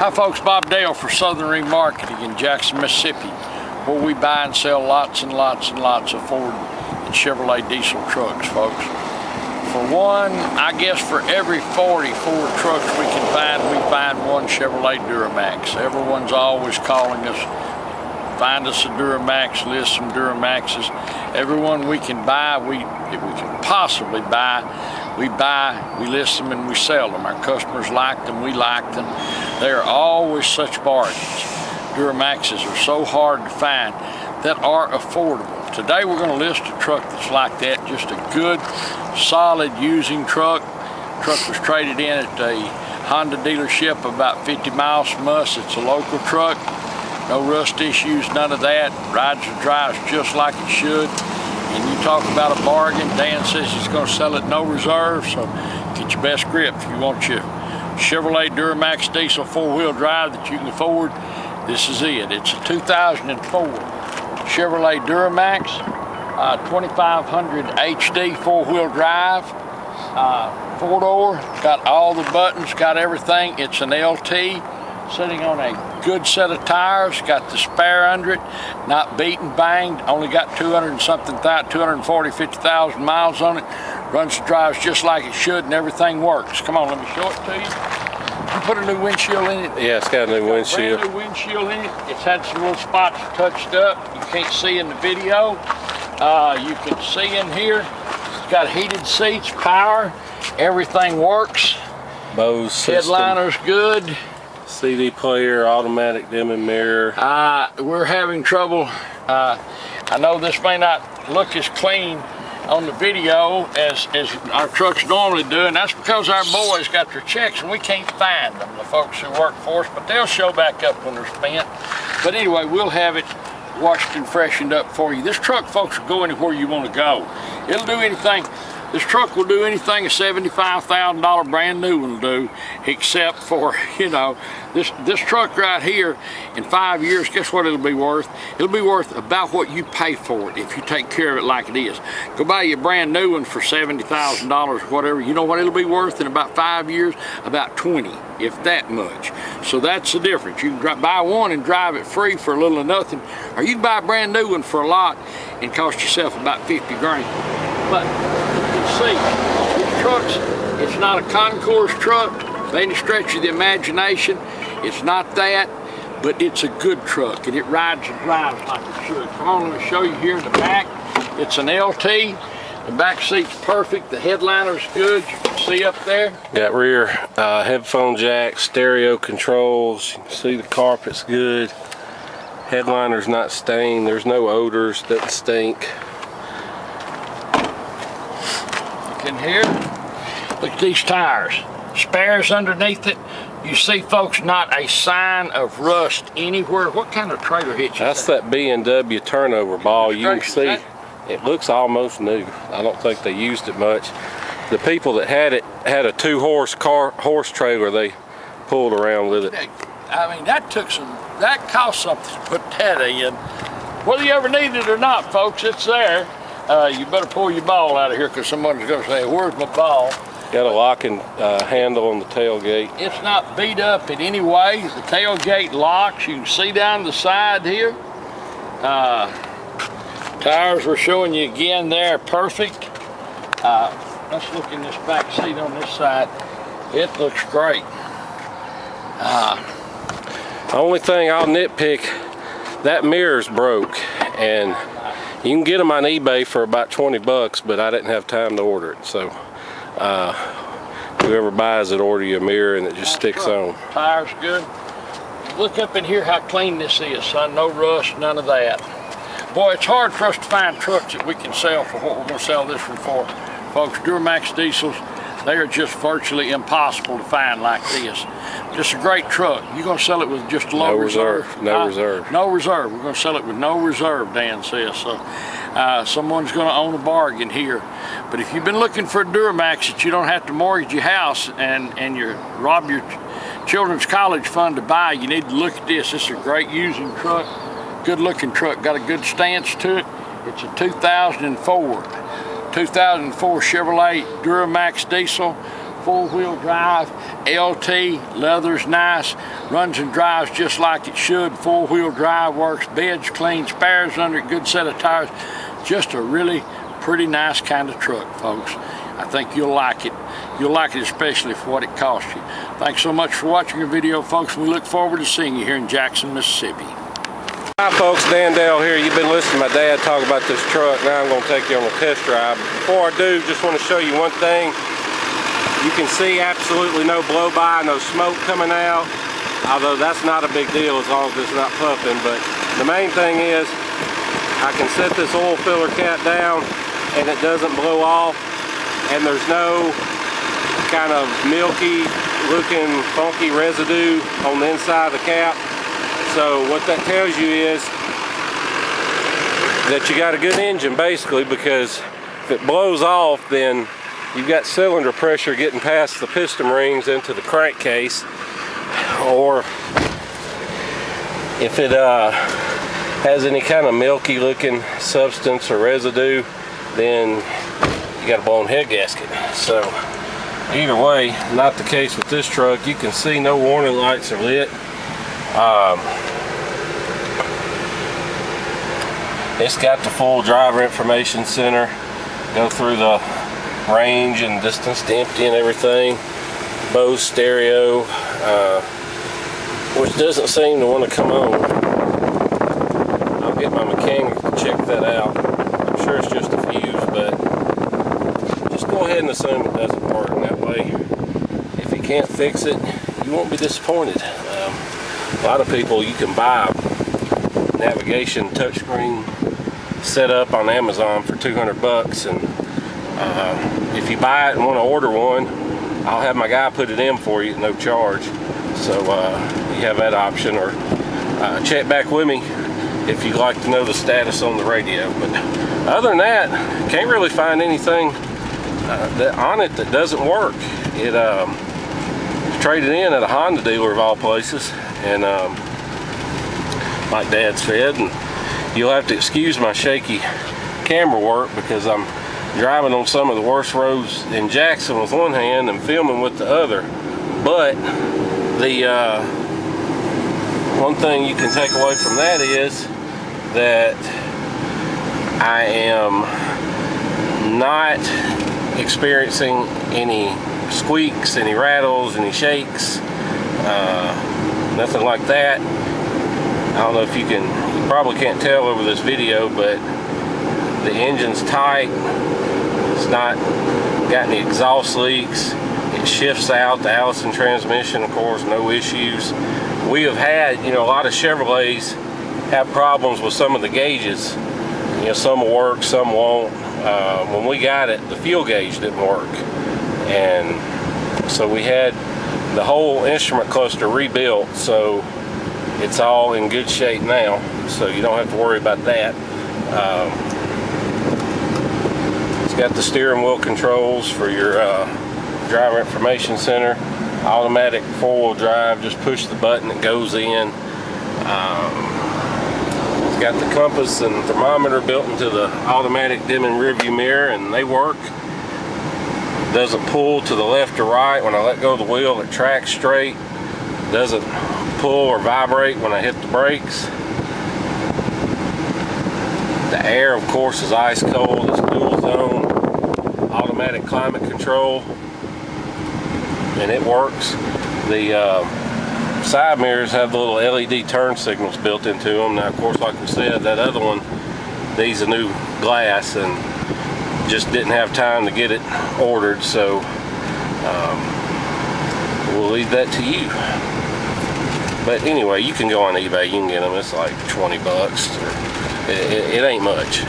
Hi folks, Bob Dale for Southern Remarketing in Jackson, Mississippi, where we buy and sell lots and lots and lots of Ford and Chevrolet diesel trucks, folks. For one, I guess for every 40 Ford trucks we find one Chevrolet Duramax. Everyone's always calling us, find us a Duramax, list some Duramaxes. Everyone we can buy, if we can possibly buy, we list them and we sell them. Our customers like them, we like them. They are always such bargains. Duramaxes are so hard to find that are affordable. Today we're going to list a truck that's like that, just a good, solid using truck. Truck was traded in at the Honda dealership about 50 miles from us. It's a local truck. No rust issues, none of that. Rides and drives just like it should. And you talk about a bargain, Dan says he's going to sell it no reserve, so get your best grip. If you want your Chevrolet Duramax diesel four-wheel drive that you can afford, this is it. It's a 2004 Chevrolet Duramax, 2500 HD four-wheel drive, four-door, got all the buttons, got everything. It's an LT, sitting on a good set of tires, got the spare under it, not beat and banged, only got 240, 50,000 miles on it, runs and drives just like it should, and everything works. Come on, let me show it to you. You put a new windshield in it? Yeah, it's got a new windshield. Brand new windshield in it. It's had some little spots touched up. You can't see in the video. You can see in here. It's got heated seats, power, everything works. Bose system. Headliner's good. CD player, automatic dimming mirror. We're having trouble. I know this may not look as clean on the video as our trucks normally do, and that's because our boys got their checks and we can't find them, the folks who work for us, but they'll show back up when they're spent. But anyway, we'll have it washed and freshened up for you. This truck, folks, will go anywhere you want to go. It'll do anything. This truck will do anything a $75,000 brand new one will do, except for, you know, this truck right here in 5 years, guess what it'll be worth? It'll be worth about what you pay for it if you take care of it like it is. Go buy you a brand new one for $70,000 or whatever. You know what it'll be worth in about 5 years? About 20, if that much. So that's the difference. You can buy one and drive it free for a little or nothing, or you can buy a brand new one for a lot and cost yourself about 50 grand. But see, these trucks, it's not a concourse truck by any stretch of the imagination. It's not that, but it's a good truck and it rides and drives like it should. Come on, let me show you here in the back. It's an LT. The back seat's perfect. The headliner's good. You can see up there. Got rear headphone jack, stereo controls. You can see the carpet's good. Headliner's not stained. There's no odors, doesn't stink. In here, look at these tires, spares underneath it. You see, folks, not a sign of rust anywhere. What kind of trailer hitch is That's that B&W turnover ball. You can see it looks almost new. I don't think they used it much. The people that had it had a 2-horse horse trailer they pulled around with it. I mean, that cost something to put that in. Whether you ever need it or not, folks, it's there. You better pull your ball out of here because someone's going to say, where's my ball? Got a locking handle on the tailgate. It's not beat up in any way. The tailgate locks. You can see down the side here. Tires we're showing you again there, perfect. Let's look in this back seat on this side. It looks great. The only thing I'll nitpick, that mirror's broke, and you can get them on eBay for about 20 bucks, but I didn't have time to order it. So whoever buys it, order you a mirror and it just sticks on. Tires good. Look up in here how clean this is, son. No rust, none of that. Boy, it's hard for us to find trucks that we can sell for what we're going to sell this one for. Folks, Duramax diesels, they are just virtually impossible to find like this. Just a great truck. You're going to sell it with just low reserve. No reserve. No reserve. We're going to sell it with no reserve, Dan says. So someone's going to own a bargain here. But if you've been looking for a Duramax that you don't have to mortgage your house and you rob your children's college fund to buy, you need to look at this. This is a great using truck. Good looking truck. Got a good stance to it. It's a 2004 Chevrolet Duramax diesel 4-wheel drive, LT, leather's nice, runs and drives just like it should. 4-wheel drive works, bed's clean, spares under it, good set of tires. Just a really pretty nice kind of truck, folks. I think you'll like it. You'll like it especially for what it costs you. Thanks so much for watching the video, folks. We look forward to seeing you here in Jackson, Mississippi. Hi folks, Dan Dale here. You've been listening to my dad talk about this truck. Now I'm going to take you on a test drive. Before I do, just want to show you one thing. You can see absolutely no blow-by, no smoke coming out, although that's not a big deal as long as it's not puffing. But the main thing is I can set this oil filler cap down and it doesn't blow off, and there's no kind of milky looking funky residue on the inside of the cap. So what that tells you is that you got a good engine, basically, because if it blows off, then you've got cylinder pressure getting past the piston rings into the crankcase. Or if it has any kind of milky looking substance or residue, then you got a blown head gasket. So either way, not the case with this truck. You can see no warning lights are lit. It's got the full driver information center, go through the range and distance to empty and everything. Bose stereo, which doesn't seem to want to come on. I'll get my mechanic to check that out. I'm sure it's just a fuse, but just go ahead and assume it doesn't work. That way, if you can't fix it, you won't be disappointed. A lot of people, you can buy a navigation touchscreen set up on Amazon for 200 bucks, and if you buy it and want to order one, I'll have my guy put it in for you at no charge. So you have that option, or check back with me if you'd like to know the status on the radio. But other than that, can't really find anything on it that doesn't work. It traded in at a Honda dealer of all places, and like Dad said, and you'll have to excuse my shaky camera work because I'm driving on some of the worst roads in Jackson with one hand and filming with the other. But the one thing you can take away from that is that I am not experiencing any squeaks, any rattles, any shakes, nothing like that. I don't know if you probably can't tell over this video, but the engine's tight. It's not got any exhaust leaks. It shifts out. The Allison transmission, of course, no issues. We have had, a lot of Chevrolets have problems with some of the gauges. Some will work, some won't. When we got it, the fuel gauge didn't work, and so we had the whole instrument cluster rebuilt. So it's all in good shape now, so you don't have to worry about that. It's got the steering wheel controls for your driver information center. Automatic 4-wheel drive, just push the button, it goes in. It's got the compass and thermometer built into the automatic dimming rearview mirror, and they work. Doesn't pull to the left or right. When I let go of the wheel, it tracks straight. Doesn't pull or vibrate when I hit the brakes. The air, of course, is ice cold. It's dual zone, automatic climate control, and it works. The side mirrors have the little LED turn signals built into them. Now, of course, like we said, that other one, these are new glass, and just didn't have time to get it ordered, so we'll leave that to you. But anyway, you can go on eBay, you can get them. It's like 20 bucks. It ain't much.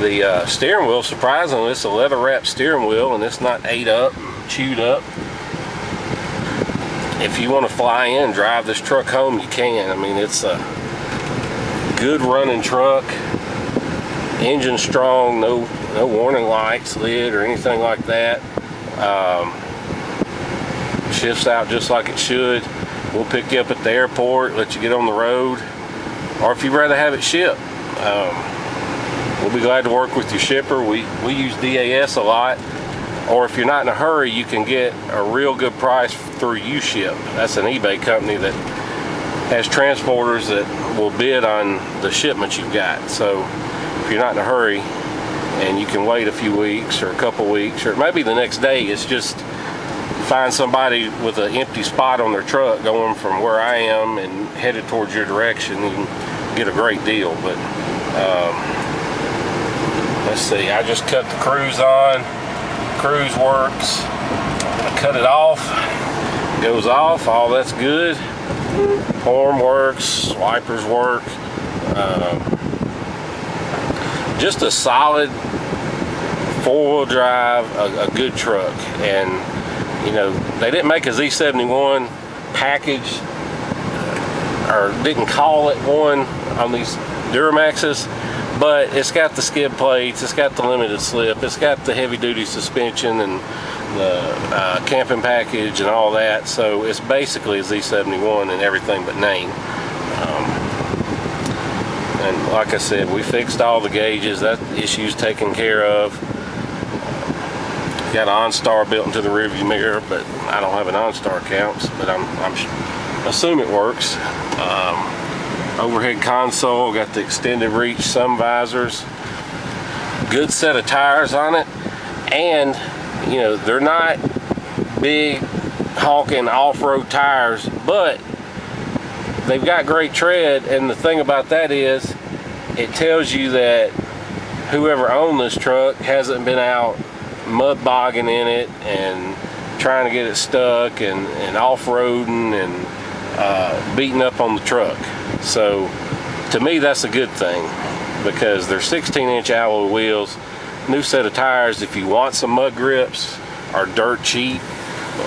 The steering wheel, surprisingly, it's a leather wrapped steering wheel, and it's not ate up and chewed up. If you want to fly in and drive this truck home, you can. I mean, it's a good running truck. Engine strong, no warning lights lit or anything like that. Shifts out just like it should. We'll pick you up at the airport, let you get on the road, or if you'd rather have it shipped, we'll be glad to work with your shipper. We use DAS a lot. or if you're not in a hurry, you can get a real good price through UShip. That's an eBay company that has transporters that will bid on the shipment you've got. So if you're not in a hurry and you can wait a few weeks or a couple weeks or maybe the next day, it's just find somebody with an empty spot on their truck going from where I am and headed towards your direction, you can get a great deal. But let's see, I just cut the cruise on. Cruise works. I'm gonna cut it off. Goes off, all that's good. Horn works, wipers work. Just a solid four-wheel drive, a good truck. And you know, they didn't make a Z71 package, or didn't call it one on these Duramaxes, but it's got the skid plates, it's got the limited slip, it's got the heavy-duty suspension and the camping package and all that. So it's basically a Z71 and everything but name. And like I said, we fixed all the gauges. That issue's taken care of. Got an OnStar built into the rearview mirror, but I don't have an OnStar counts, but I assume it works. Overhead console, got the extended reach sun visors, good set of tires on it, and you know, they're not big honking off-road tires, but they've got great tread. And the thing about that is it tells you that whoever owned this truck hasn't been out mud bogging in it and trying to get it stuck and off-roading and beating up on the truck. So to me, that's a good thing, because they're 16-inch alloy wheels, new set of tires. If you want some mud grips, are dirt cheap,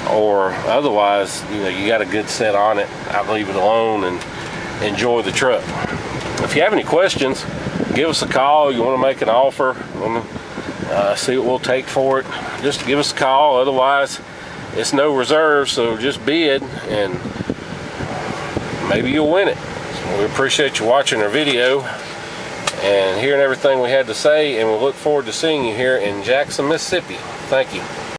or otherwise, you know, you got a good set on it, I'll leave it alone and enjoy the truck. If you have any questions, give us a call. You want to make an offer, want to see what we'll take for it, just give us a call. Otherwise, it's no reserve, so just bid and maybe you'll win it. So we appreciate you watching our video and hearing everything we had to say, and we look forward to seeing you here in Jackson, Mississippi. Thank you.